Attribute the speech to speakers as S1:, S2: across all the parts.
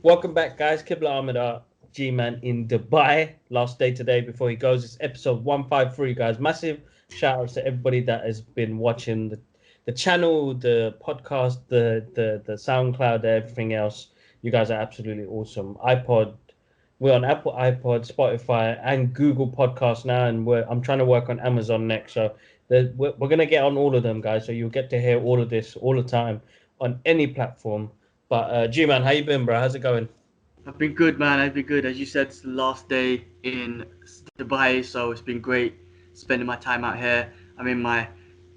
S1: Welcome back, guys. Kibla Ahmed, G-Man in Dubai. Last day today before he goes. It's episode 153, guys. Massive shout outs to everybody that has been watching the channel, the podcast, the SoundCloud, everything else. You guys are absolutely awesome. We're on Apple iPod, Spotify, and Google Podcasts now, and I'm trying to work on Amazon next. So we're gonna get on all of them, guys. So you'll get to hear all of this all the time on any platform. But G-Man, how you been, bro? How's it going?
S2: I've been good, man. I've been good. As you said, it's the last day in Dubai, so it's been great spending my time out here. I'm in my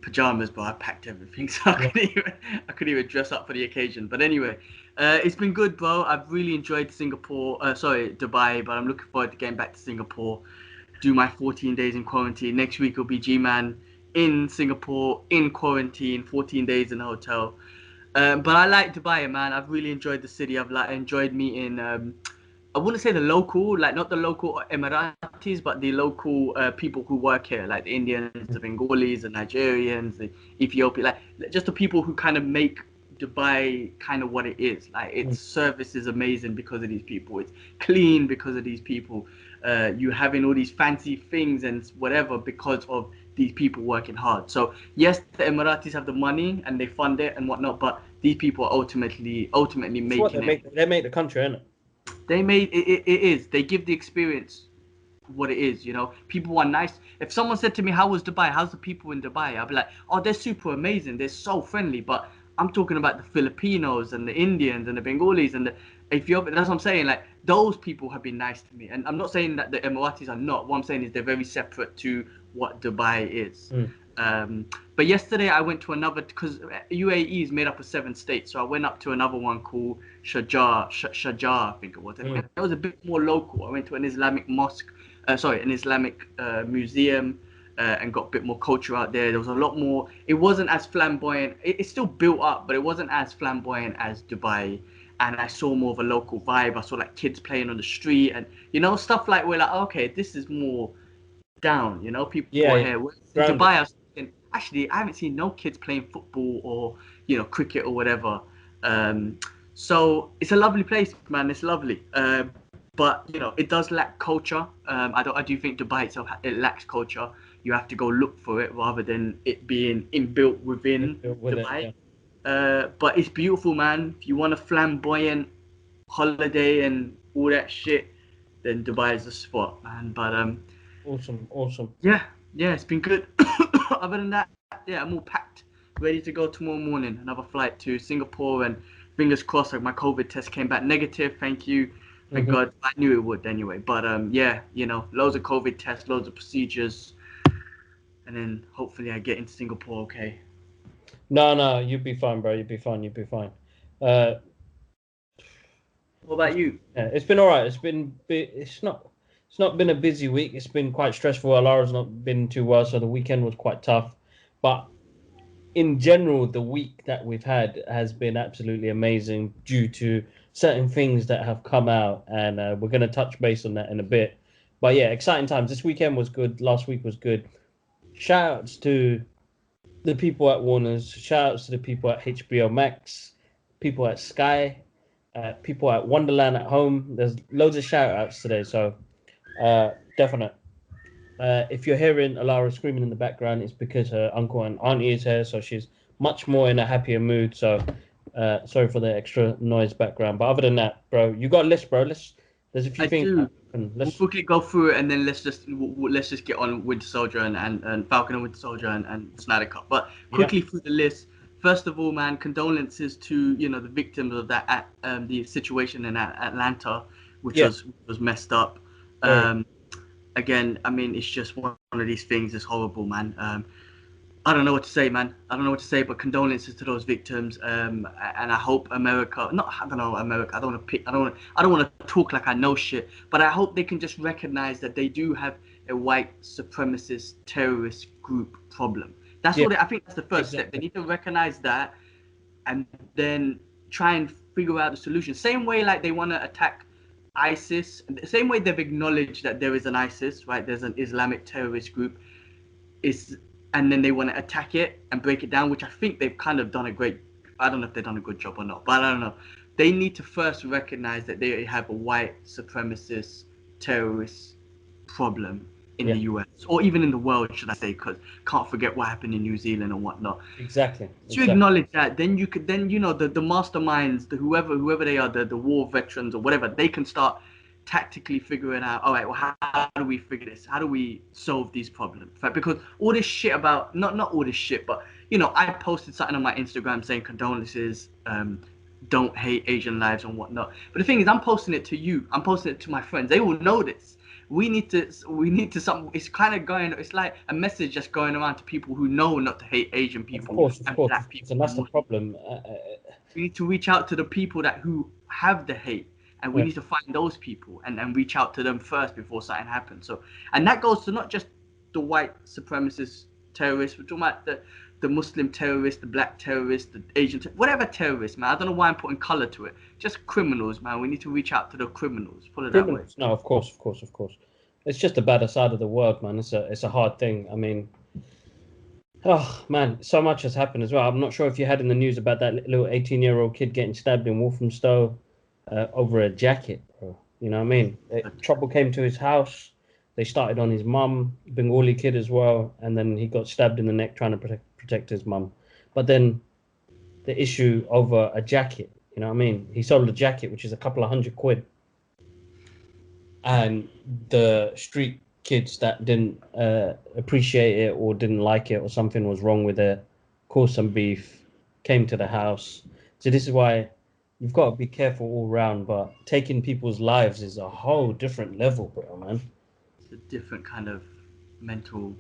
S2: pajamas, but I packed everything, so
S1: Yeah.
S2: I couldn't even dress up for the occasion. But anyway, it's been good, bro. I've really enjoyed Singapore. Dubai, but I'm looking forward to getting back to Singapore. Do my 14 days in quarantine. Next week will be G-Man in Singapore in quarantine, 14 days in a hotel. But I like Dubai, man. I've really enjoyed the city. I've enjoyed meeting. I wouldn't say the local, like not the local Emiratis, but the local people who work here, like the Indians, the Bengalis, the Nigerians, the Ethiopian, like just the people who kind of make Dubai kind of what it is. Like its service is amazing because of these people. It's clean because of these people. You having all these fancy things and whatever because of these people working hard. So yes, the Emiratis have the money and they fund it and whatnot, but these people are ultimately
S1: It's what they
S2: making it.
S1: make. They make the country, innit?
S2: They made it is. They give the experience what it is, you know. People are nice. If someone said to me, "How was Dubai? How's the people in Dubai?" I'd be like, "Oh, they're super amazing. They're so friendly." But I'm talking about the Filipinos and the Indians and the Bengalis and the Ethiopians. That's what I'm saying. Like those people have been nice to me, and I'm not saying that the Emiratis are not. What I'm saying is they're very separate to what Dubai is.
S1: Mm.
S2: But yesterday I went to another because UAE is made up of 7 states, so I went up to another one called Sharjah, I think it was, and
S1: Mm.
S2: it was a bit more local. I went to an Islamic mosque, an Islamic museum, and got a bit more culture out there. There was a lot more. It wasn't as flamboyant. It's still built up, but it wasn't as flamboyant as Dubai. And I saw more of a local vibe. I saw like kids playing on the street, and stuff like we're like, okay, this is more down. People
S1: Yeah,
S2: are
S1: yeah.
S2: here. Whereas in
S1: Grounded.
S2: Dubai, I was thinking, actually, I haven't seen no kids playing football or cricket or whatever. Um, so it's a lovely place, man. It's lovely. But it does lack culture. I do think Dubai itself it lacks culture. You have to go look for it rather than it being inbuilt within
S1: With it,
S2: Dubai.
S1: yeah.
S2: But it's beautiful, man. If you want a flamboyant holiday and all that shit, then Dubai is the spot, man. But
S1: Awesome, awesome.
S2: yeah, yeah, it's been good. Other than that, yeah, I'm all packed, ready to go tomorrow morning. Another flight to Singapore, and fingers crossed, like my COVID test came back negative. Thank you, thank
S1: Hmm.
S2: God. I knew it would anyway. But yeah, loads of COVID tests, loads of procedures, and then hopefully I get into Singapore. Okay.
S1: No, no, you'd be fine, bro. You'd be fine. You'd be fine. Uh,
S2: What about
S1: it's,
S2: you?
S1: yeah, it's been all right. It's not been a busy week. It's been quite stressful. Alara's not been too well, so the weekend was quite tough. But in general, the week that we've had has been absolutely amazing due to certain things that have come out, and we're going to touch base on that in a bit. But yeah, exciting times. This weekend was good. Last week was good. Shout outs to the people at Warner's. Shout outs to the people at HBO Max, people at Sky, people at Wonderland at home. There's loads of shout outs today, so definite. If you're hearing Alara screaming in the background, it's because her uncle and auntie is here, so she's much more in a happier mood. So sorry for the extra noise background. But other than that, bro, you got a list, bro. There's a few
S2: I
S1: things.
S2: do. We'll
S1: Let's
S2: quickly go through it and then let's just get on Winter Soldier and Falcon and Winter Soldier and Snyder Cut. But
S1: yeah,
S2: quickly through the list. First of all, man, condolences to the victims of that the situation in Atlanta, which
S1: yeah,
S2: was messed up.
S1: very.
S2: Um, Again, I mean, it's just one of these things. It's horrible, man. I don't know what to say, man. I don't know what to say, but condolences to those victims. And I hope America, not I don't know America. I don't want to pick. I don't want to talk like I know shit. But I hope they can just recognize that they do have a white supremacist terrorist group problem. That's
S1: Yeah,
S2: all. I think that's the first step. They
S1: exactly.
S2: need to recognize that, and then try and figure out the solution. Same way like they want to attack ISIS. The same way they've acknowledged that there is an ISIS, right? There's an Islamic terrorist group is and then they want to attack it and break it down, which I think they've kind of done a great. I don't know if they've done a good job or not, but I don't know. they need to first recognize that they have a white supremacist terrorist problem in
S1: Yeah,
S2: the US, or even in the world, should I say, because can't forget what happened in New Zealand and whatnot.
S1: exactly,
S2: Once you
S1: exactly.
S2: acknowledge that, then you could, then, the masterminds, the whoever they are, the war veterans or whatever, they can start tactically figuring out, all right, well, how do we figure this? How do we solve these problems? Right? Because all this shit about, not all this shit, but I posted something on my Instagram saying condolences, don't hate Asian lives and whatnot. But the thing is, I'm posting it to you. I'm posting it to my friends. They will know this. We need to some. It's kind of going. It's like a message just going around to people who know not to hate Asian
S1: Of
S2: people
S1: course, of
S2: and
S1: course, of
S2: black
S1: course,
S2: people
S1: and that's
S2: and
S1: the
S2: Muslims.
S1: problem.
S2: We need to reach out to the people that who have the hate, and we
S1: Yeah.
S2: need to find those people and reach out to them first before something happens. So, and that goes to not just the white supremacist terrorists. We're talking about the Muslim terrorists, the black terrorists, the Asian, whatever terrorists, man. I don't know why I'm putting color to it. Just criminals, man. We need to reach out to the criminals. Put it that way.
S1: Criminals. No, of course, of course, of course. It's just the better side of the world, man. It's a hard thing. I mean, oh man, so much has happened as well. I'm not sure if you had in the news about that little 18-year-old kid getting stabbed in Walthamstow over a jacket, bro. You know what I mean? Trouble came to his house. They started on his mum, Bengali kid as well, and then he got stabbed in the neck trying to protect his mum. But then the issue over a jacket, you know what I mean? He sold a jacket, which is a couple of £100, and the street kids that didn't appreciate it or didn't like it or something was wrong with it caused some beef, came to the house. So this is why you've got to be careful all round, but taking people's lives is a whole different level, bro, man.
S2: It's a different kind of mental.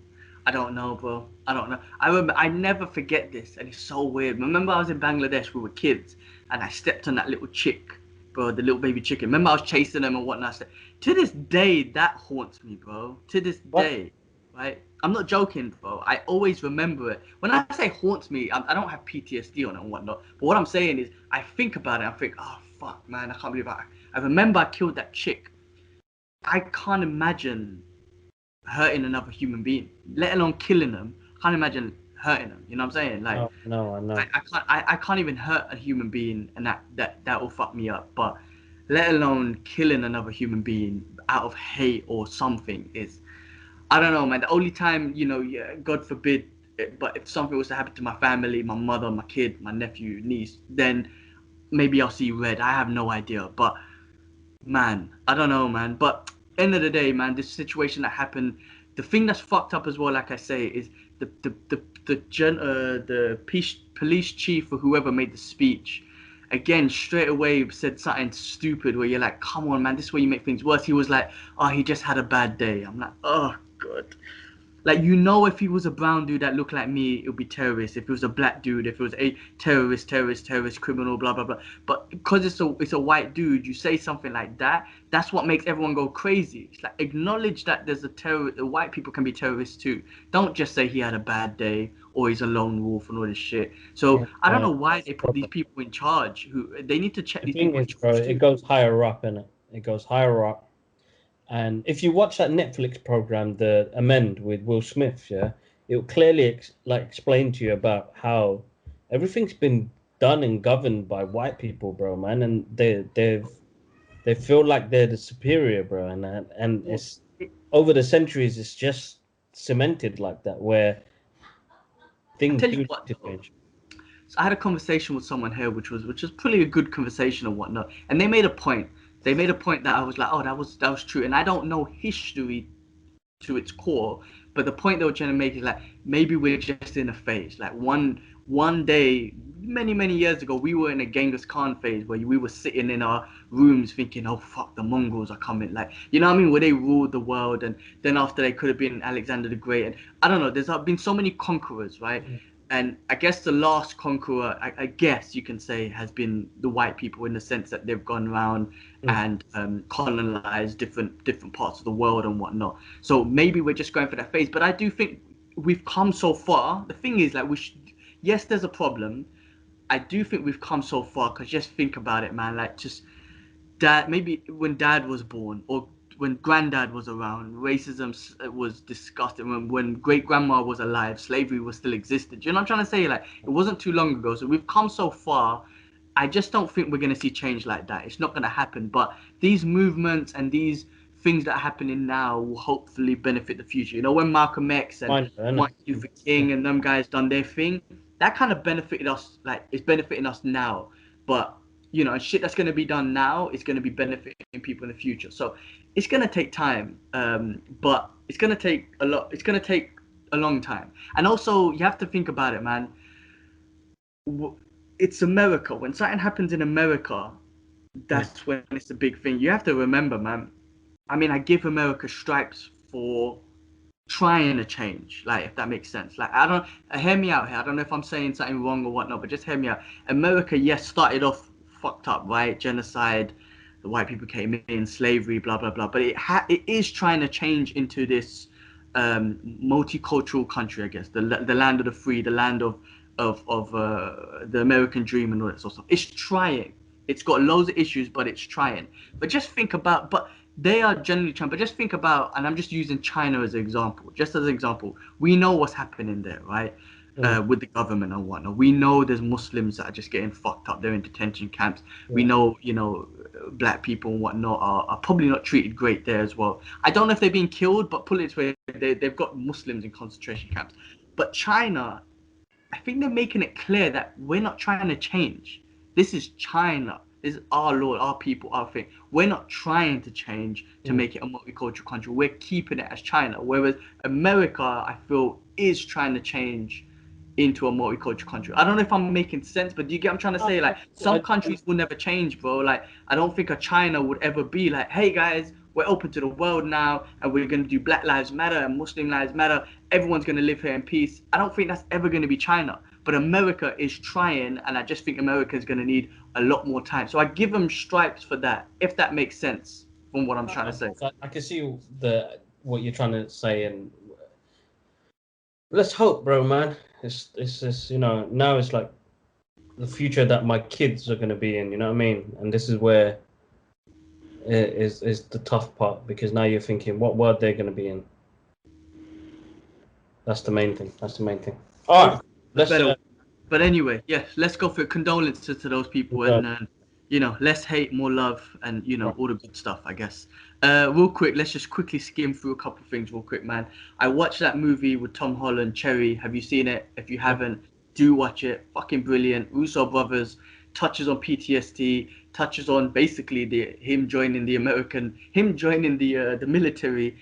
S2: I don't know, bro. I don't know. I remember. I never forget this, and it's so weird. Remember, I was in Bangladesh. We were kids, and I stepped on that little chick, bro, the little baby chicken. Remember, I was chasing them and whatnot. I said, to this day, that haunts me, bro. To this
S1: What?
S2: day, right? I'm not joking, bro. I always remember it. When I say haunts me, I don't have PTSD on it and whatnot. But what I'm saying is, I think about it. I think, oh fuck, man, I can't believe I remember I killed that chick. I can't imagine hurting another human being, let alone killing them. I can't imagine hurting them. You know what I'm saying? Like,
S1: No, no, I
S2: I,
S1: know.
S2: I can't I can't even hurt a human being, and that will fuck me up. But let alone killing another human being out of hate or something is, I don't know, man. The only time, yeah, God forbid, but if something was to happen to my family, my mother, my kid, my nephew, niece, then maybe I'll see red. I have no idea. But man, I don't know, man. But end of the day, man, this situation that happened, the thing that's fucked up as well, like I say, is the police chief or whoever made the speech. Again, straight away said something stupid where you're like, come on, man, this is where you make things worse. He was like, oh, he just had a bad day. I'm like, oh, God. Like, if he was a brown dude that looked like me, it would be terrorist. If it was a black dude, if it was a terrorist, criminal, blah blah blah. But because it's a white dude, you say something like that. That's what makes everyone go crazy. It's like, acknowledge that there's a terror. White people can be terrorists too. Don't just say he had a bad day or he's a lone wolf and all this shit. So I don't know why
S1: That's
S2: they
S1: the
S2: put these
S1: problem.
S2: people in charge. Who they need to check
S1: The
S2: these
S1: thing
S2: people in
S1: is, bro,
S2: charge
S1: it
S2: too.
S1: goes higher up, innit? It goes higher up. And if you watch that Netflix program, The Amend with Will Smith, yeah, it will clearly explain to you about how everything's been done and governed by white people, bro, man, and they feel like they're the superior, bro, and
S2: Well,
S1: it's over the centuries, it's just cemented like that, where
S2: I
S1: things
S2: tell
S1: do
S2: you
S1: need
S2: what
S1: to
S2: though.
S1: change.
S2: So I had a conversation with someone here, which was pretty a good conversation and whatnot. And they made a point. They made a point that I was like, oh, that was true. And I don't know history to its core, but the point they were trying to make is like, maybe we're just in a phase. Like, one day, many years ago, we were in a Genghis Khan phase where we were sitting in our rooms thinking, oh fuck, the Mongols are coming. Like, you know what I mean? Where they ruled the world, and then after they could have been Alexander the Great. And I don't know. There's been so many conquerors, right? And I guess the last conqueror, I guess you can say, has been the white people, in the sense that they've gone around
S1: Mm.
S2: and colonized different parts of the world and whatnot. So maybe we're just going for that phase. But I do think we've come so far. The thing is, like, yes, there's a problem. I do think we've come so far, because just think about it, man. Like, just dad, maybe when dad was born, or when granddad was around, racism was discussed. And when great grandma was alive, slavery was still existed. Do you know what I'm trying to say? Like, it wasn't too long ago. So we've come so far. I just don't think we're going to see change like that. It's not going to happen. But these movements and these things that are happening now will hopefully benefit the future. You know, when Malcolm X and
S1: Fine,
S2: Martin Luther King and them guys done their thing, that kind of benefited us. Like, it's benefiting us now. But, you know, shit that's going to be done now is going to be benefiting people in the future. So it's going to take time. But it's going to take a lot. It's going to take a long time. And also, you have to think about it, man. It's America. When something happens in America, that's when it's a big thing. You have to remember, man. I mean, I give America stripes for trying to change, like, if that makes sense. Like, I don't, hear me out here. I don't know if I'm saying something wrong or whatnot, but just hear me out. America, yes, started off fucked up, right? Genocide, the white people came in, slavery, blah blah blah. But it is trying to change into this multicultural country, I guess, the land of the free, the land of the American dream and all that sort of stuff. It's trying. It's got loads of issues, but it's trying. But just think about, but they are generally trying. But just think about, and I'm just using China as an example. Just as an example, we know what's happening there, right? With the government and whatnot. We know there's Muslims that are just getting fucked up. They're in detention camps. Yeah. We know, you know, black people and whatnot are probably not treated great there as well. I don't know if they're being killed, but put it this way, they've got Muslims in concentration camps. But China, I think they're making it clear that we're not trying to change. This is China. This is our Lord, our people, our thing. We're not trying to change to make it a multicultural country. We're keeping it as China. Whereas America, I feel, is trying to change into a multicultural country. I don't know if I'm making sense, but do you get what I'm trying to say? Like, some countries will never change, bro. Like, I don't think a China would ever be like, hey guys, we're open to the world now, and we're going to do Black Lives Matter and Muslim Lives Matter. Everyone's going to live here in peace. I don't think that's ever going to be China. But America is trying, and I just think America is going to need a lot more time. So I give them stripes for that, if that makes sense from what I'm trying to say.
S1: I can see what you're trying to say, and let's hope, bro, man. It's you know, now it's like the future that my kids are going to be in, you know what I mean? And this is where is the tough part, because now you're thinking what world they're going to be in. That's the main thing. All right.
S2: But anyway, yeah, let's go for condolences to those people, and you know, less hate, more love, and you know, all the good stuff, I guess. Real quick, let's just quickly skim through a couple of things real quick, man. I watched that movie with Tom Holland, Cherry. Have you seen it? If you haven't, do watch it. Fucking brilliant. Russo brothers, touches on PTSD, touches on basically him joining the military,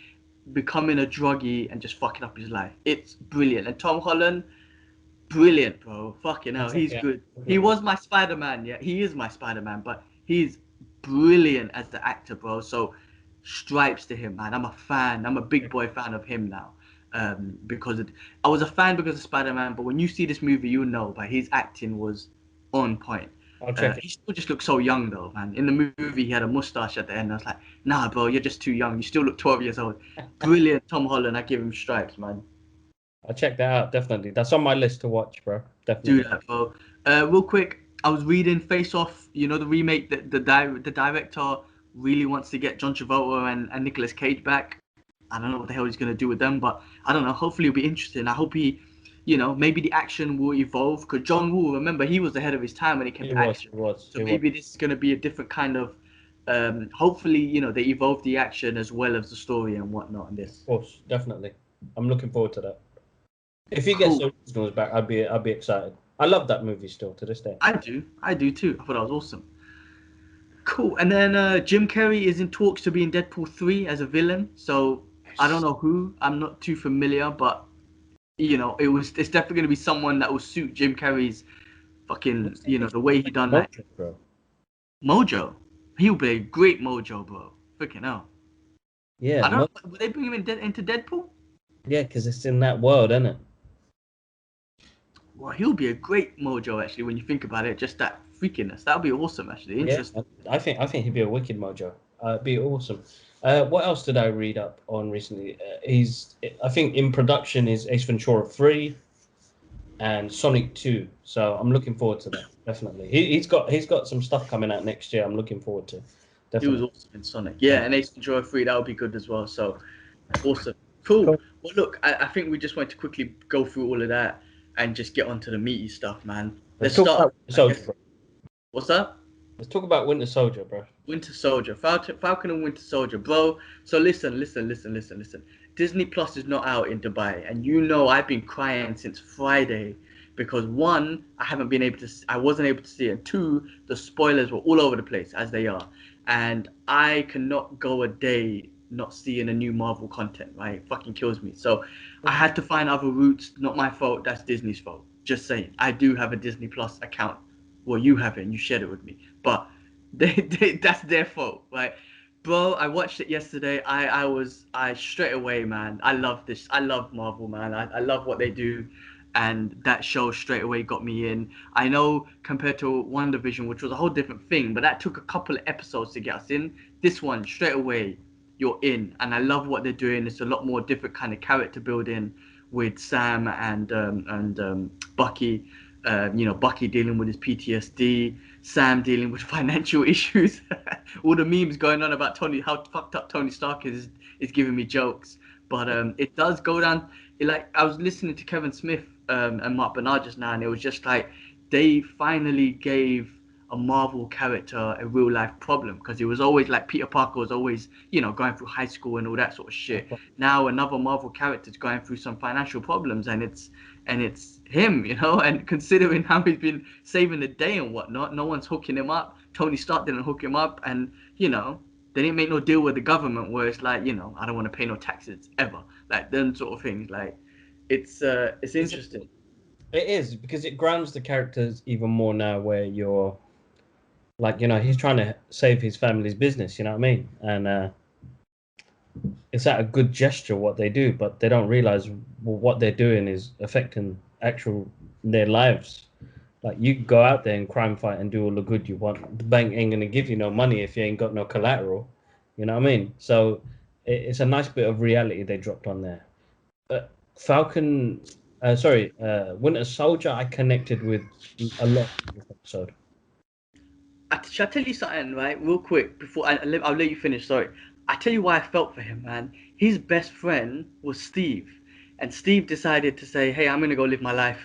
S2: becoming a druggie, and just fucking up his life. It's brilliant. And Tom Holland, brilliant, bro. Fucking hell, he's good. He was my Spider-Man, yeah. He is my Spider-Man, but he's brilliant as the actor, bro. So stripes to him, man. I'm a fan. I'm a big boy fan of him now. Because I was a fan because of Spider-Man, but when you see this movie, you know, but his acting was on point. He still just looks so young, though, man. In the movie, he had a mustache at the end. I was like, nah, bro, you're just too young. You still look 12 years old. Brilliant, Tom Holland. I give him stripes, man.
S1: I'll check that out, definitely. That's on my list to watch, bro. Definitely.
S2: Do that, bro. Real quick, I was reading Face Off, you know, the remake. The director really wants to get John Travolta and Nicolas Cage back. I don't know what the hell he's going to do with them, but I don't know. Hopefully it'll be interesting. I hope he, you know, maybe the action will evolve. Because John Woo, remember, he was ahead of his time when it came to action. So maybe this is going to be a different kind of, hopefully, you know, they evolve the action as well as the story and whatnot in this.
S1: Of course, definitely. I'm looking forward to that. If he gets the originals back, I'd be excited. I love that movie still to this day.
S2: I do too. I thought that was awesome. Cool. And then Jim Carrey is in talks to be in Deadpool 3 as a villain. So I don't know who. I'm not too familiar, but you know, it's definitely going to be someone that will suit Jim Carrey's fucking, you know, the way he done that. Bro. Mojo. He'll be a great Mojo, bro. Freaking hell.
S1: Yeah.
S2: I don't know. Will they bring him into Deadpool?
S1: Yeah, because it's in that world, isn't it?
S2: Well, he'll be a great Mojo, actually, when you think about it. Just that freakiness. That would be awesome, actually. Interesting.
S1: Yeah, I think he'd be a wicked Mojo. It'd be awesome. What else did I read up on recently? I think in production is Ace Ventura 3 and Sonic 2. So I'm looking forward to that. Definitely. He's got some stuff coming out next year. I'm looking forward to. Definitely.
S2: He was awesome in Sonic. Yeah, and Ace Ventura 3, that would be good as well. So awesome. Cool. Well, look, I think we just want to quickly go through all of that and just get onto the meaty stuff, man. Let's start. What's up?
S1: Let's talk about Winter Soldier, bro.
S2: Winter Soldier, Falcon and Winter Soldier, bro. So listen. Disney Plus is not out in Dubai, and you know I've been crying since Friday because one, I haven't been able to, I wasn't able to see it, and two, the spoilers were all over the place as they are, and I cannot go a day not seeing a new Marvel content. Right, it fucking kills me. So I had to find other routes. Not my fault. That's Disney's fault. Just saying. I do have a Disney Plus account. Well, you have it, and you shared it with me, but that's their fault, right? Bro, I watched it yesterday. I straight away, man. I love this. I love Marvel, man. I love what they do, and that show straight away got me in. I know compared to WandaVision, which was a whole different thing, but that took a couple of episodes to get us in. This one, straight away, you're in, and I love what they're doing. It's a lot more different kind of character building with Sam and Bucky. Bucky dealing with his PTSD, Sam dealing with financial issues. All the memes going on about Tony, how fucked up Tony Stark is giving me jokes. But it does go down. Like I was listening to Kevin Smith and Mark Bernard just now, and it was just like they finally gave a Marvel character a real life problem because it was always like Peter Parker was always going through high school and all that sort of shit. Now another Marvel character's going through some financial problems, and it's him, and considering how he's been saving the day and whatnot, no one's hooking him up. Tony Stark didn't hook him up, and they didn't make no deal with the government where it's like, I don't want to pay no taxes ever, like them sort of things. Like it's interesting.
S1: It is because it grounds the characters even more now, where you're like, he's trying to save his family's business. You know what I mean? And it's at a good gesture what they do, but they don't realize what they're doing is affecting their lives. Like you go out there and crime fight and do all the good you want. The bank ain't gonna give you no money if you ain't got no collateral. You know what I mean? So it's a nice bit of reality they dropped on there. Falcon, Winter Soldier, I connected with a lot in this episode.
S2: Shall I tell you something, right? Real quick, before I'll let you finish. Sorry. I tell you why I felt for him, man. His best friend was Steve, and Steve decided to say, "Hey, I'm gonna go live my life.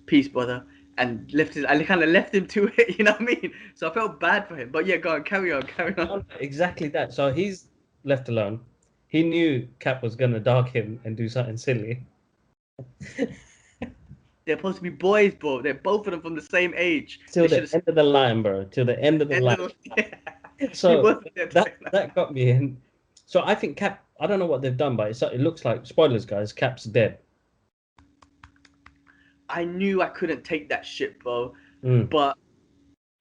S2: Peace, brother." And I kind of left him to it. You know what I mean? So I felt bad for him. But yeah, go on, carry on.
S1: Exactly that. So he's left alone. He knew Cap was gonna dark him and do something silly.
S2: They're supposed to be boys, bro. They're both of them from the same age.
S1: Till
S2: They
S1: the
S2: should have
S1: end of the line, bro. Till the end of the line.
S2: Yeah. He
S1: So
S2: wasn't there to say
S1: that got me in. So I think Cap. I don't know what they've done, but it looks like, spoilers, guys. Cap's dead.
S2: I knew I couldn't take that shit, bro.
S1: Mm.
S2: But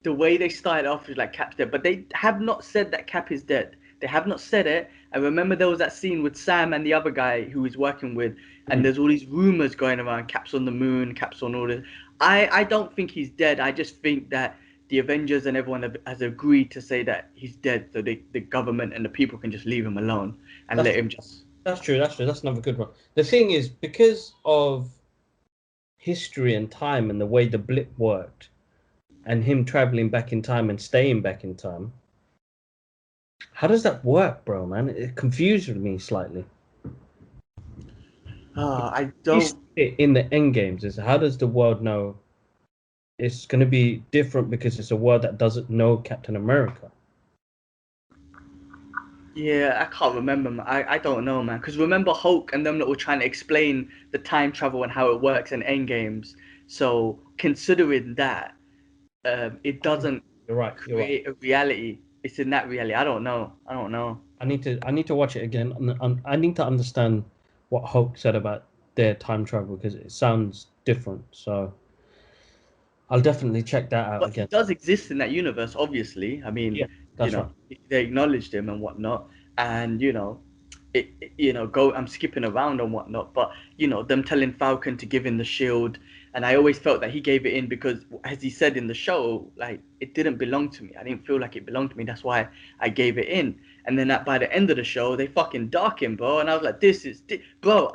S2: the way they started off was like Cap's dead, but they have not said that Cap is dead. They have not said it. I remember there was that scene with Sam and the other guy who he's working with, and there's all these rumors going around. Cap's on the moon. Cap's on all this. I don't think he's dead. I just think that the Avengers and everyone has agreed to say that he's dead, so the government and the people can just leave him alone and
S1: That's
S2: let him just.
S1: That's true. That's true. That's another good one. The thing is, because of history and time and the way the blip worked, and him traveling back in time and staying back in time, how does that work, bro, man? It confused me slightly.
S2: I don't.
S1: In the end games, is how does the world know it's going to be different because it's a world that doesn't know Captain America?
S2: Yeah, I can't remember, man. I don't know, man. Because remember Hulk and them that were trying to explain the time travel and how it works in Endgames. So considering that, it doesn't
S1: You're right. You're right.
S2: create a reality. It's in that reality. I don't know.
S1: I need to watch it again. I need to understand what Hulk said about their time travel because it sounds different. So I'll definitely check that out
S2: But he
S1: again.
S2: does exist in that universe, obviously. I mean,
S1: Yeah, that's right.
S2: they acknowledged him and whatnot, and go. I'm skipping around and whatnot, but them telling Falcon to give in the shield, and I always felt that he gave it in because, as he said in the show, like it didn't belong to me. I didn't feel like it belonged to me. That's why I gave it in. And then by the end of the show, they fucking dark him, bro. And I was like, bro.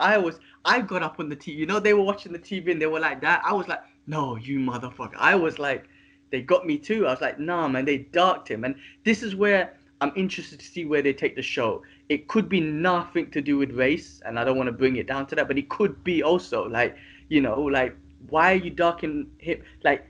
S2: I got up on the TV. They were watching the TV and they were like that. I was like, no, you motherfucker. I was like, they got me too. I was like, nah, man, they darked him. And this is where I'm interested to see where they take the show. It could be nothing to do with race, and I don't want to bring it down to that, but it could be also like, like, why are you darking him? Like,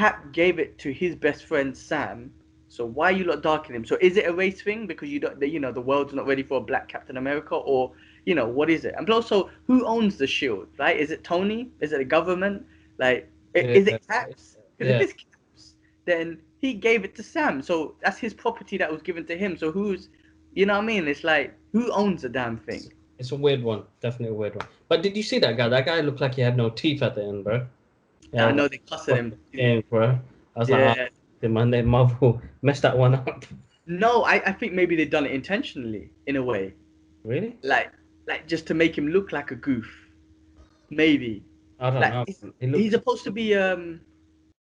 S2: Cap gave it to his best friend Sam. So why are you not darkening him? So is it a race thing because you don't, the world's not ready for a black Captain America, or what is it? And also, who owns the shield? Right? Is it Tony? Is it the government? Like,
S1: Yeah,
S2: is it Cap's? Because if
S1: yeah.
S2: it's Cap's, then he gave it to Sam. So that's his property that was given to him. So who's, you know what I mean? It's like, who owns the damn thing?
S1: It's a weird one, definitely a weird one. But did you see that guy? That guy looked like he had no teeth at the end, bro.
S2: Yeah, I
S1: Yeah,
S2: know they cussed him.
S1: game, bro. I was like,
S2: Yeah.
S1: man, they Marvel messed that one up.
S2: No, I think maybe they've done it intentionally in a way.
S1: Really?
S2: Like just to make him look like a goof. Maybe.
S1: I don't
S2: Like
S1: know. He
S2: he's
S1: looks.
S2: supposed to be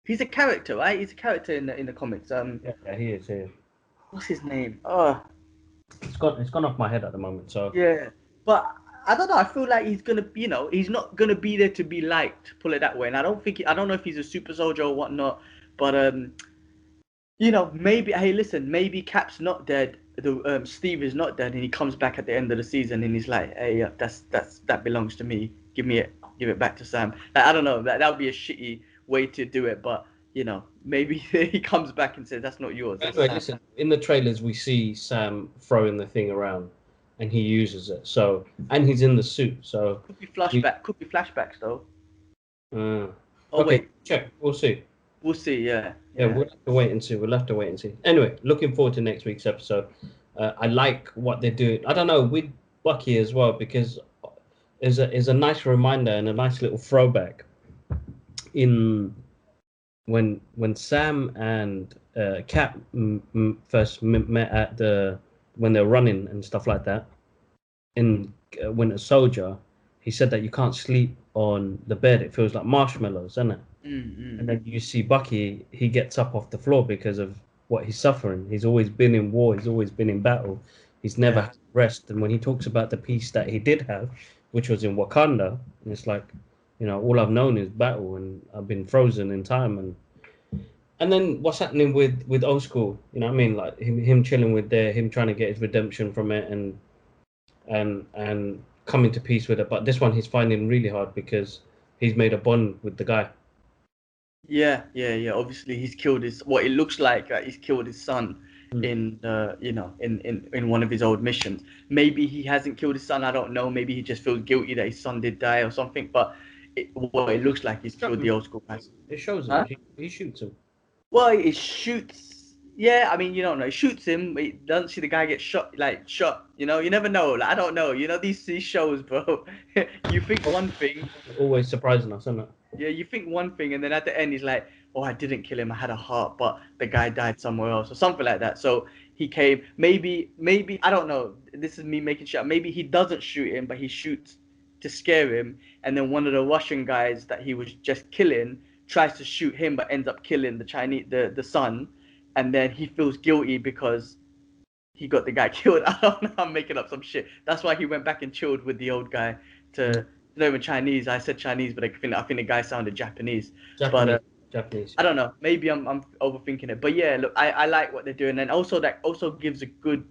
S2: he's a character, right? He's a character in the comics.
S1: Yeah, he is. He is.
S2: What's his name? Oh,
S1: It's gone off my head at the moment. So
S2: yeah. But I don't know. I feel like he's gonna, he's not gonna be there to be liked. Put it that way. And I don't know if he's a super soldier or whatnot. But maybe. Hey, listen. Maybe Cap's not dead. The Steve is not dead, and he comes back at the end of the season, and he's like, "Hey, that belongs to me. Give me it. Give it back to Sam." Like, I don't know. That would be a shitty way to do it, but maybe he comes back and says, "That's not yours. That's
S1: anyway,
S2: Sam."
S1: listen. In the trailers, we see Sam throwing the thing around, and he uses it. So, and he's in the suit. So,
S2: Could be flashback. Could be flashbacks though.
S1: uh,
S2: Oh
S1: okay,
S2: wait,
S1: check. We'll see.
S2: we'll see. Yeah,
S1: Yeah,
S2: yeah.
S1: we'll have to wait and see. We'll have to wait and see. Anyway, looking forward to next week's episode. I like what they're doing. I don't know with Bucky as well because is a nice reminder and a nice little throwback in when Sam and Cap first met at when they're running and stuff like that. In Winter Soldier, he said that you can't sleep on the bed. It feels like marshmallows, doesn't it? And then you see Bucky, he gets up off the floor because of what he's suffering. He's always been in war, he's always been in battle. He's never
S2: Yeah.
S1: had rest. And when he talks about the peace that he did have, which was in Wakanda, and it's like, all I've known is battle and I've been frozen in time. And then what's happening with old school, you know what I mean? Like him chilling with him trying to get his redemption from it and coming to peace with it. But this one he's finding really hard because he's made a bond with the guy.
S2: Yeah, yeah, yeah. Obviously, he's killed his. What it looks like, he's killed his son
S1: Mm.
S2: in one of his old missions. Maybe he hasn't killed his son. I don't know. Maybe he just feels guilty that his son did die or something. But what it looks like, he's killed the old school guy.
S1: It shows him.
S2: Huh?
S1: He shoots him.
S2: Well, it shoots. Yeah, I mean, you don't know. It shoots him. But it doesn't see the guy get shot. Like shot. You never know. Like, I don't know. These shows, bro. You think one thing.
S1: Always surprising us, isn't it?
S2: Yeah, you think one thing, and then at the end he's like, "Oh, I didn't kill him. I had a heart, but the guy died somewhere else, or something like that." So he came. Maybe I don't know. This is me making sure. Maybe he doesn't shoot him, but he shoots to scare him, and then one of the Russian guys that he was just killing tries to shoot him, but ends up killing the Chinese, the son, and then he feels guilty because he got the guy killed. I don't know. I'm making up some shit. That's why he went back and chilled with the old guy to. Not even Chinese. I said Chinese, but I think the guy sounded Japanese. But
S1: Japanese.
S2: I don't know. Maybe I'm overthinking it. But yeah, look, I like what they're doing, and also that also gives a good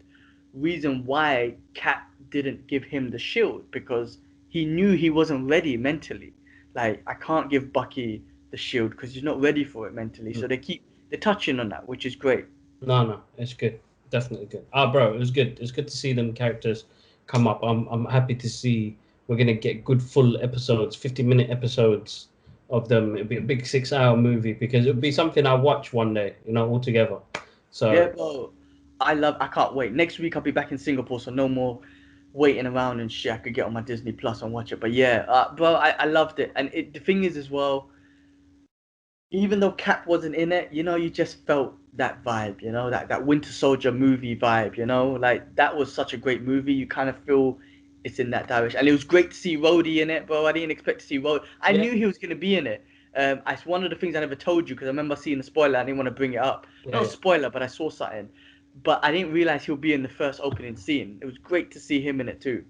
S2: reason why Cap didn't give him the shield because he knew he wasn't ready mentally. Like I can't give Bucky the shield because he's not ready for it mentally. So they're touching on that, which is great.
S1: No, it's good. Definitely good. Bro, it was good. It's good to see them characters come up. I'm happy to see we're gonna get good full episodes, 50-minute episodes of them. It'll be a big 6-hour movie because it'll be something I watch one day, all together. So
S2: Yeah, bro. I can't wait. Next week I'll be back in Singapore, so no more waiting around and shit. I could get on my Disney Plus and watch it. But yeah, bro, I loved it. And the thing is as well, even though Cap wasn't in it, you just felt that vibe, that Winter Soldier movie vibe, like that was such a great movie. You kind of feel it's in that direction, and it was great to see Rhodey in it, bro. I didn't expect to see Rhodey. I
S1: yeah,
S2: knew he was gonna be in it. It's one of the things I never told you because I remember seeing the spoiler. I didn't want to bring it up. Not a
S1: yeah.
S2: spoiler, but I saw something. But I didn't realize he'll be in the first opening scene. It was great to see him in it too.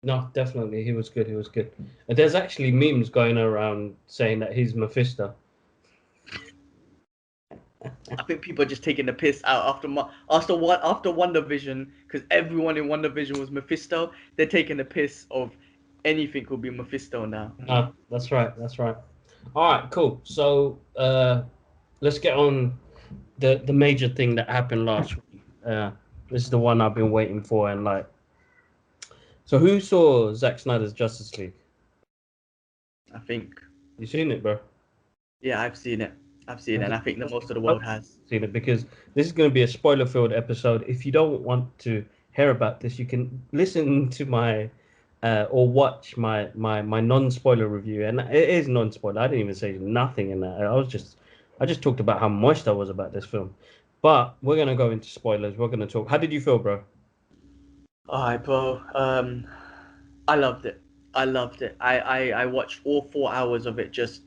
S1: No, definitely, he was good. He was good. And there's actually memes going around saying that he's Mephisto.
S2: I think people are just taking the piss out after Wonder Vision because everyone in Wonder Vision was Mephisto. They're taking the piss of anything could be Mephisto now.
S1: No, that's right. That's right. All right, cool. So let's get on the major thing that happened last week. This is the one I've been waiting for, and like, so who saw Zack Snyder's Justice League?
S2: I think.
S1: You seen it, bro?
S2: Yeah, I've seen it. I've seen it, and I think that most of the
S1: I've
S2: world has.
S1: seen it because this is going to be a spoiler-filled episode. If you don't want to hear about this, you can listen to my or watch my non-spoiler review, and it is non-spoiler. I didn't even say nothing in that. I just talked about how moist I was about this film. But we're gonna go into spoilers. We're gonna talk. How did you feel, bro?
S2: All right, bro. I loved it. I loved it. I watched all 4 hours of it just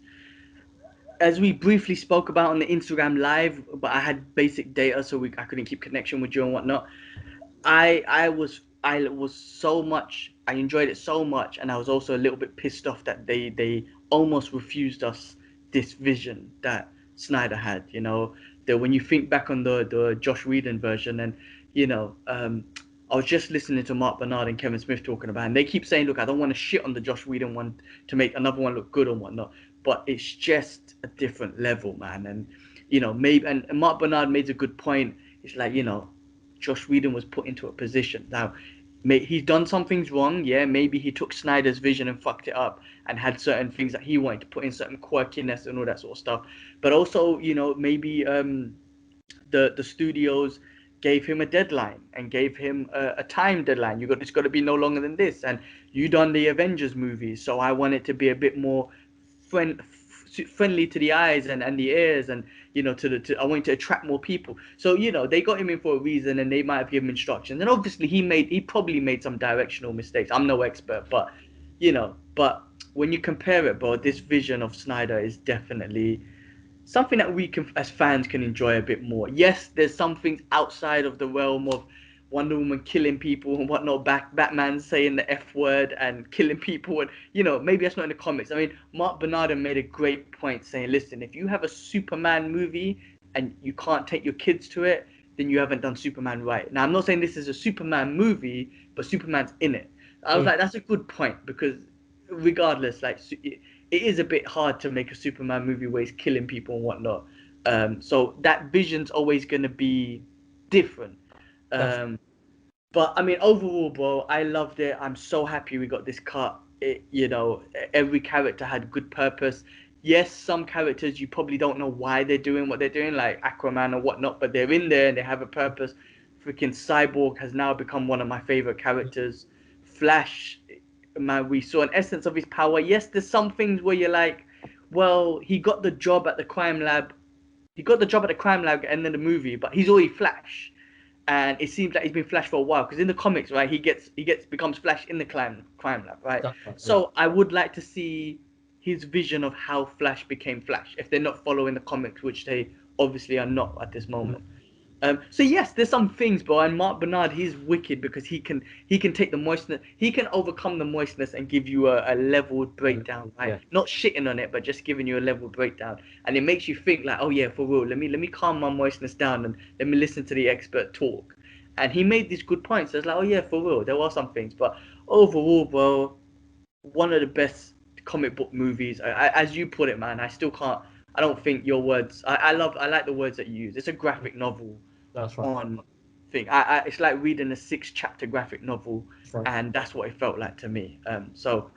S2: as we briefly spoke about on the Instagram live, but I had basic data, so I couldn't keep connection with you and whatnot. I was so much. I enjoyed it so much, and I was also a little bit pissed off that they almost refused us this vision that Snyder had. That when you think back on the Josh Whedon version, and I was just listening to Mark Bernard and Kevin Smith talking about it, and they keep saying, look, I don't want to shit on the Josh Whedon one to make another one look good and whatnot, but it's just a different level, man. And maybe, and Mark Bernard made a good point. It's like, Josh Whedon was put into a position. Now, he's done some things wrong. Yeah, maybe he took Snyder's vision and fucked it up and had certain things that he wanted to put in, certain quirkiness and all that sort of stuff. But also, maybe the studios gave him a deadline and gave him a time deadline. It's got to be no longer than this. And you done the Avengers movies, so I want it to be a bit more friendly to the eyes and the ears, and I want to attract more people. So they got him in for a reason, and they might have given him instructions. And obviously he probably made some directional mistakes. I'm no expert, but but when you compare it, bro, this vision of Snyder is definitely something that we can, as fans, can enjoy a bit more. Yes, there's some things outside of the realm of Wonder Woman killing people and whatnot, Batman saying the F word and killing people, and maybe that's not in the comics. I mean, Mark Bernardin made a great point saying, listen, if you have a Superman movie and you can't take your kids to it, then you haven't done Superman right. Now, I'm not saying this is a Superman movie, but Superman's in it. I was like, that's a good point, because regardless, like, it is a bit hard to make a Superman movie where he's killing people and whatnot. So that vision's always going to be different. Um, but I mean, overall, bro, I loved it. I'm so happy we got this cut. Every character had good purpose. Yes, some characters you probably don't know why they're doing what they're doing, like Aquaman or whatnot, but they're in there and they have a purpose. Freaking Cyborg has now become one of my favorite characters. Flash, man, we saw an essence of his power. Yes, there's some things where you're like, well, he got the job at the crime lab. He got the job at the crime lab at the end of the movie, but he's already Flash, and it seems like he's been Flash for a while. Because in the comics, right, becomes Flash in the crime lab, right? So I would like to see his vision of how Flash became Flash, if they're not following the comics, which they obviously are not at this moment. So yes, there's some things, bro. And Mark Bernard, he's wicked because he can take the moistness, he can overcome the moistness and give you a leveled breakdown, right? Yeah. Not shitting on it, but just giving you a leveled breakdown, and it makes you think like, oh yeah, for real. Let me calm my moistness down and let me listen to the expert talk. And he made these good points. So it's like, oh yeah, for real, there were some things, but overall, bro, one of the best comic book movies. As you put it, man, I still can't. I don't think your words. I like the words that you use. It's a graphic novel.
S1: That's right.
S2: On thing. It's like reading a 6-chapter graphic novel, right. And that's what it felt like to me. So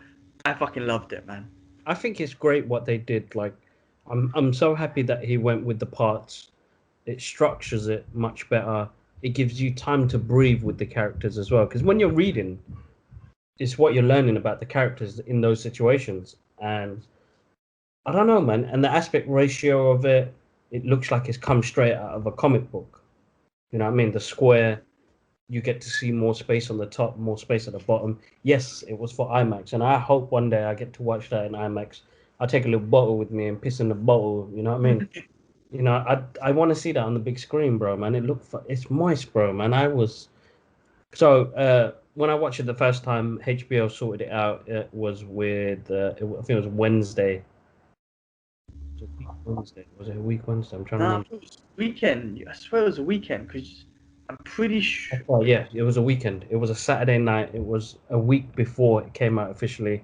S2: I fucking loved it, man.
S1: I think it's great what they did. Like, I'm so happy that he went with the parts. It structures it much better. It gives you time to breathe with the characters as well. Because when you're reading, it's what you're learning about the characters in those situations. And I don't know, man. And the aspect ratio of it, it looks like it's come straight out of a comic book. You know what I mean? The square, you get to see more space on the top, more space at the bottom. Yes, it was for IMAX, and I hope one day I get to watch that in IMAX. I'll take a little bottle with me and piss in the bottle. You know what I mean? I want to see that on the big screen, bro, man. It's moist, bro, man. When I watched it the first time, HBO sorted it out. It was with I think it was Wednesday. Wednesday. Was it a week Wednesday? I'm trying to remember.
S2: It was weekend. I swear it was a weekend because I'm pretty sure.
S1: Oh, yeah, it was a weekend. It was a Saturday night. It was a week before it came out officially.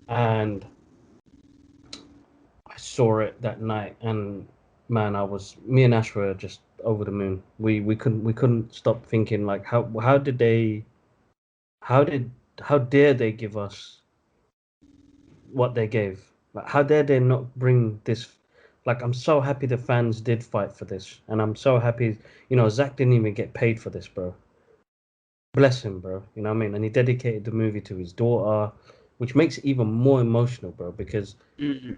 S1: And I saw it that night. And Man, me and Ash were just over the moon. We couldn't stop thinking like how did they how did how dare they give us what they gave? Like how dare they not bring this? Like I'm so happy the fans did fight for this, and I'm so happy. Zach didn't even get paid for this, bro. Bless him, bro. You know what I mean? And he dedicated the movie to his daughter, which makes it even more emotional, bro,
S2: Mm.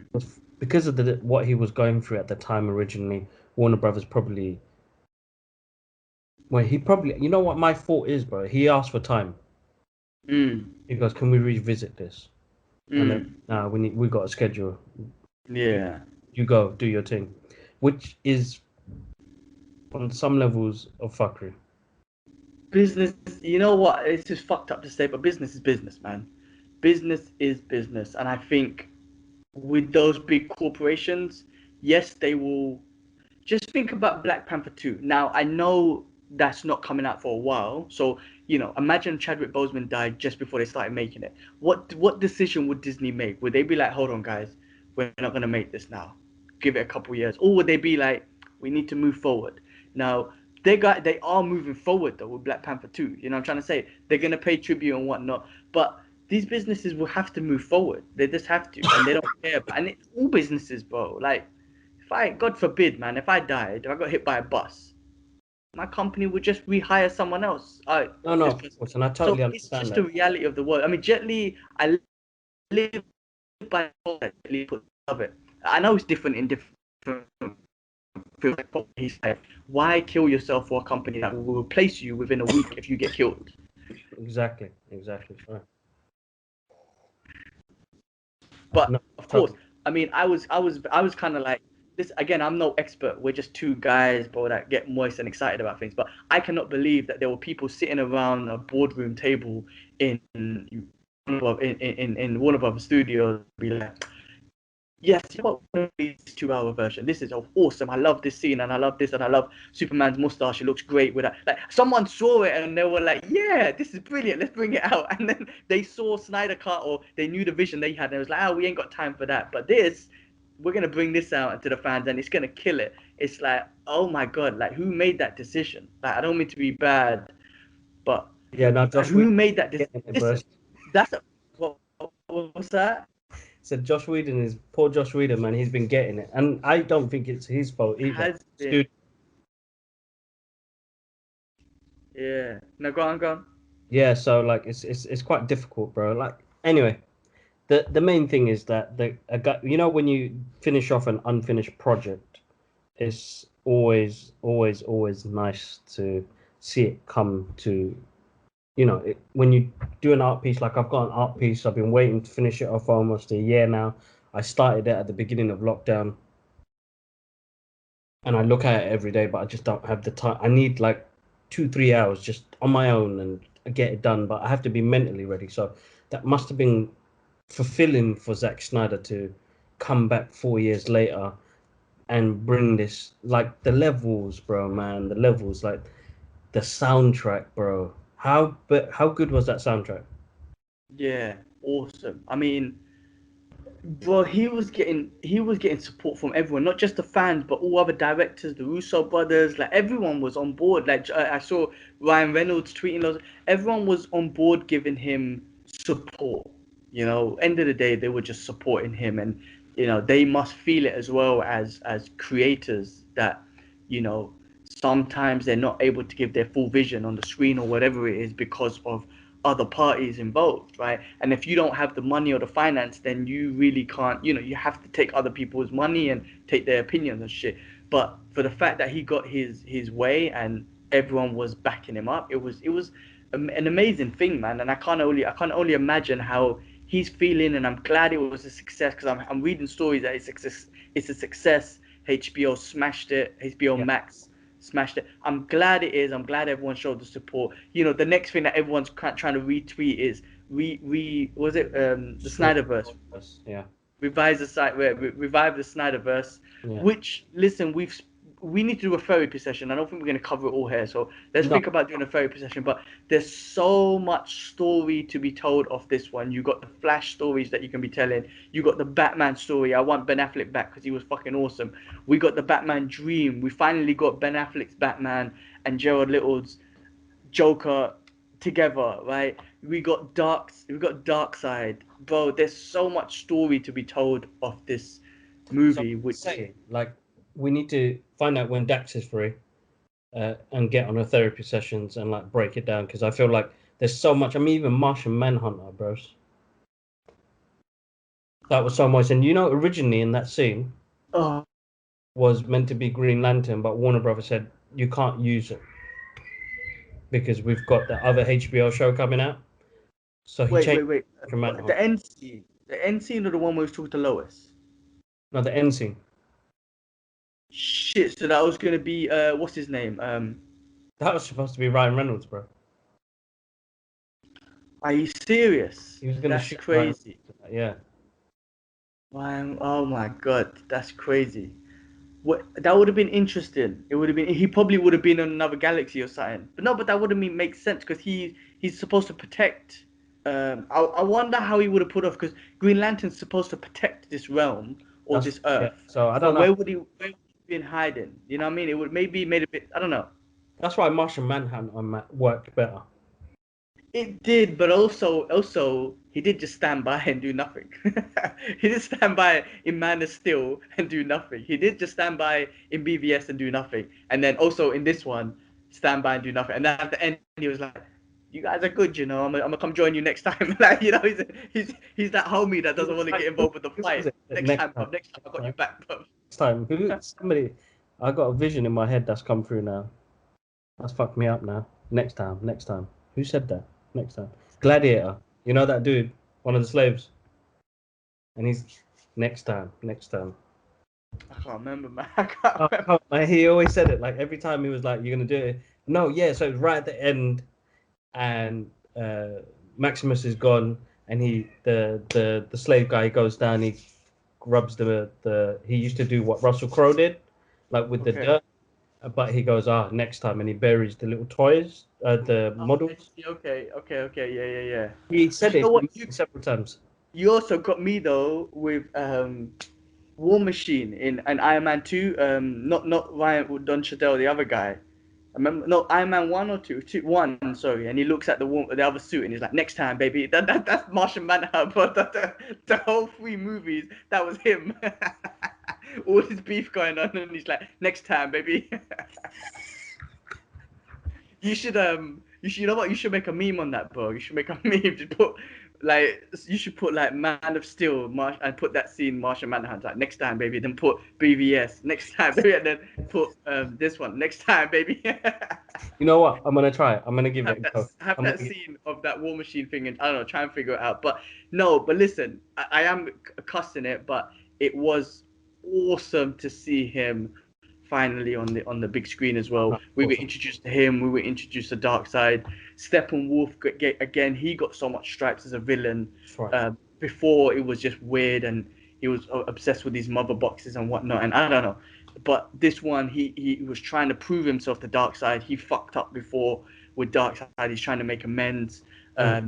S1: because of what he was going through at the time originally. Warner Brothers probably, well, he probably, you know what my thought is, bro. He asked for time.
S2: Mm.
S1: He goes, "Can we revisit this?" And then,
S2: Mm.
S1: nah, we got a schedule.
S2: Yeah.
S1: You go, do your thing, which is on some levels of fuckery.
S2: Business, you know what? It's just fucked up to say, but business is business, man. Business is business. And I think with those big corporations, yes, they will. Just think about Black Panther 2. Now, I know that's not coming out for a while. So, imagine Chadwick Boseman died just before they started making it. What decision would Disney make? Would they be like, hold on, guys, we're not going to make this now? Give it a couple years. Or would they be like, we need to move forward? Now, they are moving forward, though, with Black Panther 2. You know what I'm trying to say? They're going to pay tribute and whatnot. But these businesses will have to move forward. They just have to. And they don't care. And it's all businesses, bro. Like, if I, God forbid, man, if I died, if I got hit by a bus, my company would just rehire someone else.
S1: No, no,
S2: This
S1: of
S2: person.
S1: course, and I
S2: So
S1: totally
S2: it's
S1: understand
S2: just the
S1: that.
S2: reality of the world. I mean, Jet Li, I live by Jet Li put of it. I know it's different in different fields. Like, he's like, why kill yourself for a company that will replace you within a week if you get killed?
S1: Exactly, exactly. Right. No,
S2: But of course,
S1: totally.
S2: I mean, I was kind of like this again. I'm no expert. We're just two guys, bro, that get moist and excited about things. But I cannot believe that there were people sitting around a boardroom table in Warner Brothers Studios, be like, yes, you know what, this 2 hour version. This is awesome. I love this scene and I love this and I love Superman's mustache. It looks great with that. Like someone saw it and they were like, yeah, this is brilliant. Let's bring it out. And then they saw Snyder Cut or they knew the vision they had and it was like, oh, we ain't got time for that. But this, we're gonna bring this out to the fans and it's gonna kill it. It's like, oh my god, like who made that decision? Like I don't mean to be bad, but
S1: Yeah, no, Josh
S2: who
S1: Whedon
S2: made that decision?
S1: getting it, bro.
S2: Listen, that's a, what's that?
S1: Said Josh Whedon is poor Josh Whedon, man. He's been getting it, and I don't think it's his fault either.
S2: Has been,
S1: Studio,
S2: yeah. No, go on, go on.
S1: yeah. So like, it's quite difficult, bro. Like, anyway, the main thing is that a guy, when you finish off an unfinished project, it's always nice to see it come to, when you do an art piece. Like I've got an art piece, I've been waiting to finish it off for almost a year now. I started it at the beginning of lockdown, and I look at it every day, but I just don't have the time. I need like 2 3 hours just on my own and get it done, but I have to be mentally ready. So that must have been fulfilling for Zack Snyder to come back 4 years later and bring this, like the levels, bro, man, the levels, like the soundtrack, bro. How good was that soundtrack?
S2: Yeah, awesome. I mean, bro, he was getting support from everyone, not just the fans, but all other directors, the Russo brothers, like everyone was on board. Like I saw Ryan Reynolds tweeting those. Everyone was on board giving him support. End of the day, they were just supporting him, and they must feel it as well as creators that you know sometimes they're not able to give their full vision on the screen or whatever it is because of other parties involved, right? And if you don't have the money or the finance, then you really can't, you have to take other people's money and take their opinions and shit. But for the fact that he got his way and everyone was backing him up, it was an amazing thing, man. And I can't only imagine how he's feeling, and I'm glad it was a success because I'm reading stories that it's a success. HBO smashed it. HBO
S1: Yeah,
S2: Max smashed it. I'm glad it is. I'm glad everyone showed the support. The next thing that everyone's trying to retweet is was it the
S1: Snyder.
S2: Snyderverse,
S1: Yeah,
S2: revive the Snyderverse,
S1: yeah,
S2: which listen, we need to do a therapy session. I don't think we're going to cover it all here. So let's
S1: No.
S2: think about doing a therapy session. But there's so much story to be told of this one. You got the Flash stories that you can be telling. You got the Batman story. I want Ben Affleck back because he was fucking awesome. We got the Batman dream. We finally got Ben Affleck's Batman and Jared Little's Joker together, right? We got Dark Side, bro. There's so much story to be told of this
S1: So
S2: movie,
S1: I'm
S2: which
S1: saying, like, we need to find out when Dax is free, and get on a therapy sessions and like break it down because I feel like there's so much. I mean, even Martian Manhunter, bros. That was so much, and originally in that scene
S2: oh
S1: was meant to be Green Lantern, but Warner Brothers said you can't use it because we've got the other HBO show coming out. So he changed
S2: wait.
S1: Martian Manhunter.
S2: The end scene or the one where he was talking to Lois?
S1: No, the end scene.
S2: Shit. So that was gonna be what's his name?
S1: That was supposed to be Ryan Reynolds, bro.
S2: Are you serious?
S1: He was gonna
S2: That's
S1: shoot Ryan
S2: crazy.
S1: Reynolds. Yeah.
S2: Ryan, oh my god, that's crazy. What that would have been interesting. It would have been. He probably would have been in another galaxy or something. But no, but that wouldn't make sense because he's supposed to protect. I wonder how he would have put off because Green Lantern's supposed to protect this realm or this
S1: Yeah.
S2: Earth.
S1: So I
S2: So
S1: don't know.
S2: where would he been hiding? You know what I mean? It would maybe made a bit. I don't know.
S1: That's why Martian Manhunter worked better.
S2: It did, but also he did just stand by and do nothing. He did stand by in Man of Steel and do nothing. He did just stand by in BVS and do nothing, and then also in this one, stand by and do nothing. And then at the end, he was like, "You guys are good, you know. I'm gonna come join you next time." Like he's that homie that doesn't want to get involved with the
S1: Who was
S2: fight.
S1: it? Next time.
S2: Next time I got you back, bro.
S1: Next time. Somebody. I got a vision in my head that's come through now. That's fucked me up now. Next time. Next time. Who said that? Next time. Gladiator. You know that dude, one of the slaves, and he's next time. Next time.
S2: I can't remember, man. I can't remember.
S1: Oh, man, he always said it. Like every time he was like, "You're gonna do it." No, yeah. So it's right at the end, and Maximus is gone, and the slave guy goes down. He rubs the. He used to do what Russell Crowe did, like with the
S2: Okay.
S1: dirt. But he goes, next time, and he buries the little toys, the models.
S2: Okay. Yeah.
S1: He said
S2: You know
S1: it
S2: what?
S1: several times.
S2: You also got me though with War Machine in and Iron Man 2. Not Ryan with Don Cheadle, the other guy. I remember no Iron Man 1 or 2, 2 1, sorry, and he looks at the other suit and he's like, next time, baby. That's Martian Manhunter, but the whole 3 movies, that was him. All his beef going on, and he's like, next time, baby. You know what? You should make a meme on that, bro. You should make a meme to put you should put like Man of Steel, and put that scene Martian Manhunter like next time, baby. Then put BVS next time, baby, and then put this one next time, baby.
S1: You know what? I'm gonna try it. I'm gonna give it
S2: have
S1: a
S2: that,
S1: go.
S2: have
S1: I'm
S2: that
S1: gonna,
S2: scene of that War Machine thing, and I don't know, try and figure it out. But no, but listen, I am cussing it, but it was awesome to see him finally on the big screen as well. We were
S1: awesome.
S2: introduced to him. We were introduced to Darkseid. Steppenwolf again. He got so much stripes as a villain.
S1: Right.
S2: Before it was just weird, and he was obsessed with these mother boxes and whatnot. And I don't know, but this one he was trying to prove himself to Darkseid. He fucked up before with Darkseid. He's trying to make amends.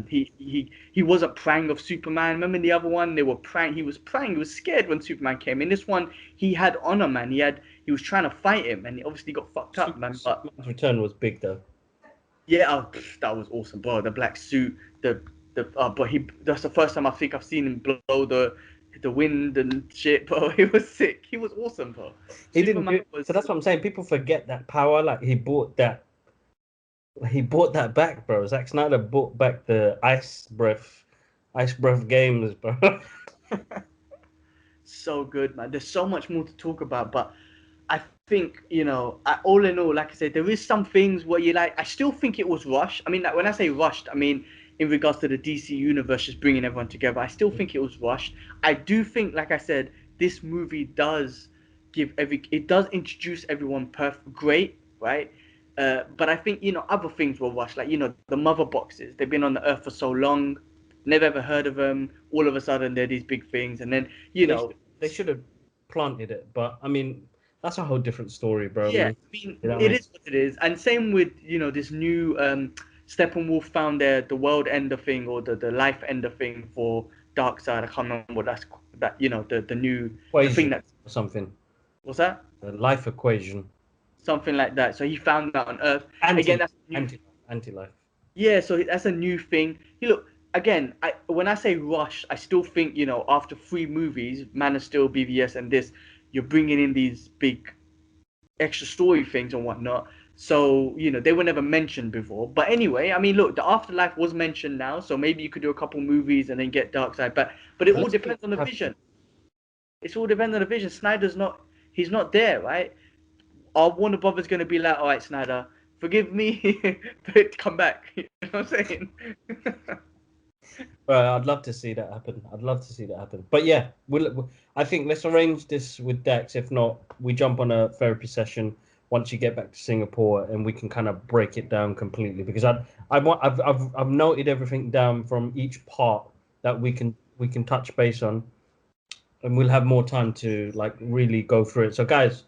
S2: He wasn't praying of Superman. Remember in the other one, they were praying. He was praying. He was scared when Superman came. In this one, he had honor, man. He was trying to fight him, and he obviously got fucked up, man. But
S1: Superman's return was big though.
S2: yeah, that was awesome, bro. The black suit, but that's the first time I think I've seen him blow the wind and shit, bro. He was sick. He was awesome, bro.
S1: He didn't
S2: Superman
S1: do. So that's what I'm saying. People forget that power. Like he bought that. He bought that back, bro. Zack Snyder bought back the ice breath games, bro.
S2: so good, man. There's so much more to talk about, but I think all in all, like I said, there is some things where you like. I still think it was rushed. I mean, like, when I say rushed, I mean in regards to the DC universe just bringing everyone together. I still think it was rushed. I do think, like I said, this movie does it does introduce everyone great, right? But I think other things were rushed, like the mother boxes. They've been on the earth for so long, never ever heard of them. All of a sudden, they're these big things, and then
S1: They should have planted it, but I mean, that's a whole different story, bro,
S2: Yeah,
S1: man.
S2: I mean,
S1: You know what I
S2: it
S1: mean?
S2: is what it is. And same with, this new Steppenwolf found the world ender thing or the life ender thing for Darkseid. I can't remember what the new the thing
S1: Equation
S2: that
S1: or something.
S2: was that
S1: The life equation.
S2: something like that. So he found that on Earth. Again,
S1: Anti
S2: that's new.
S1: anti-life.
S2: Yeah, so that's a new thing. You look again. When I say rush, I still think after 3 movies, Man of Steel, BVS, and this, you're bringing in these big extra story things and whatnot. So they were never mentioned before. But anyway, I mean, look, the afterlife was mentioned now, so maybe you could do a couple movies and then get Darkseid. But it
S1: But
S2: all
S1: let's see
S2: depends on the
S1: what happens.
S2: vision. It's all depends on the vision. Snyder's not. He's not there, right? Our Warner Brothers going to be like, all right, Snyder, forgive me, but come back. You know what I'm saying?
S1: I'd love to see that happen. I'd love to see that happen. But yeah, I think let's arrange this with Dex. If not, we jump on a therapy session once you get back to Singapore, and we can kind of break it down completely. Because I've noted everything down from each part that we can touch base on, and we'll have more time to like really go through it. So guys,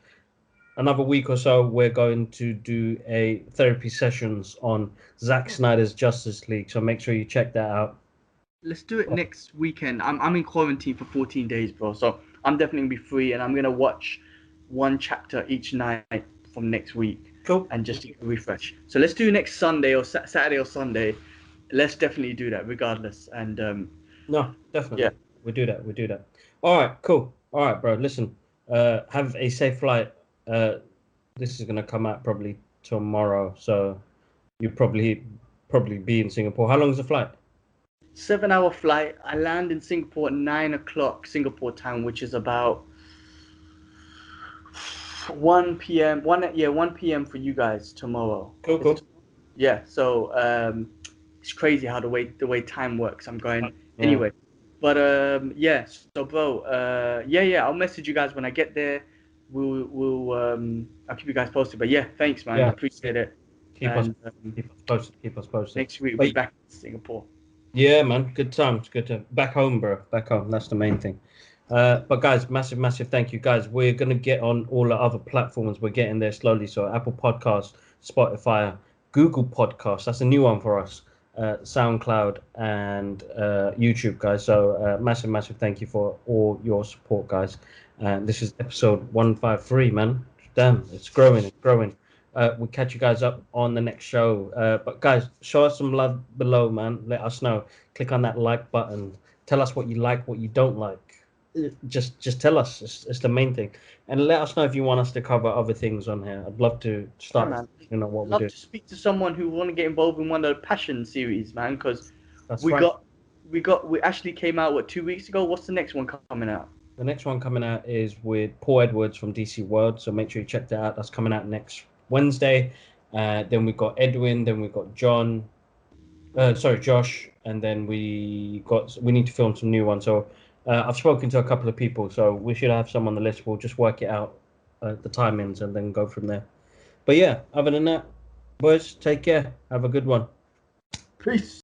S1: another week or so, we're going to do a therapy sessions on Zack Snyder's Justice League. So make sure you check that out.
S2: Let's do it next weekend. I'm in quarantine for 14 days, bro. So I'm definitely gonna be free, and I'm gonna watch one chapter each night from next week,
S1: Cool.
S2: and just to refresh. So let's do next Sunday or Saturday or Sunday. Let's definitely do that, regardless. And
S1: No,
S2: yeah,
S1: definitely. We do that. We do that. All right, cool. All right, bro. Listen, have a safe flight. This is gonna come out probably tomorrow, so you probably be in Singapore. How long is the flight?
S2: 7-hour flight. I land in Singapore at 9 o'clock Singapore time, which is about 1 p.m. 1 p.m. for you guys tomorrow.
S1: Cool,
S2: Is it?
S1: cool.
S2: Yeah. So it's crazy how the way time works. I'm going
S1: Yeah,
S2: anyway. But yeah. So bro, yeah. I'll message you guys when I get there. I'll keep you guys posted. But yeah, thanks, man.
S1: yeah.
S2: Appreciate it.
S1: Keep us
S2: And
S1: keep us posted. Keep us posted.
S2: next week we'll
S1: But
S2: be back in Singapore.
S1: yeah, man. Good times. Good to back home, bro. Back home. That's the main thing. But guys, massive thank you, guys. We're gonna get on all the other platforms. We're getting there slowly. So Apple Podcasts, Spotify, Google Podcasts. That's a new one for us. SoundCloud and YouTube, guys. So massive thank you for all your support, guys. And this is episode 153, man. Damn, it's growing. It's growing. We'll catch you guys up on the next show. But guys, show us some love below, man. Let us know. Click on that like button. Tell us what you like, what you don't like. Just tell us. It's the main thing. And let us know if you want us to cover other things on here. I'd love to
S2: Yeah,
S1: start,
S2: man.
S1: what we
S2: Love
S1: do.
S2: to speak to someone who want to get involved in one of the passion series, man. Because
S1: That's
S2: we
S1: right.
S2: got we actually came out 2 weeks ago. What's the next one coming out?
S1: The next one coming out is with Paul Edwards from DC World. So make sure you check that out. That's coming out next Wednesday. Then we've got Edwin. Then we've got John. Sorry, Josh, and then we need to film some new ones. So I've spoken to a couple of people, so we should have some on the list. We'll just work it out, the timings, and then go from there. But yeah, other than that, boys, take care. Have a good one.
S2: Peace.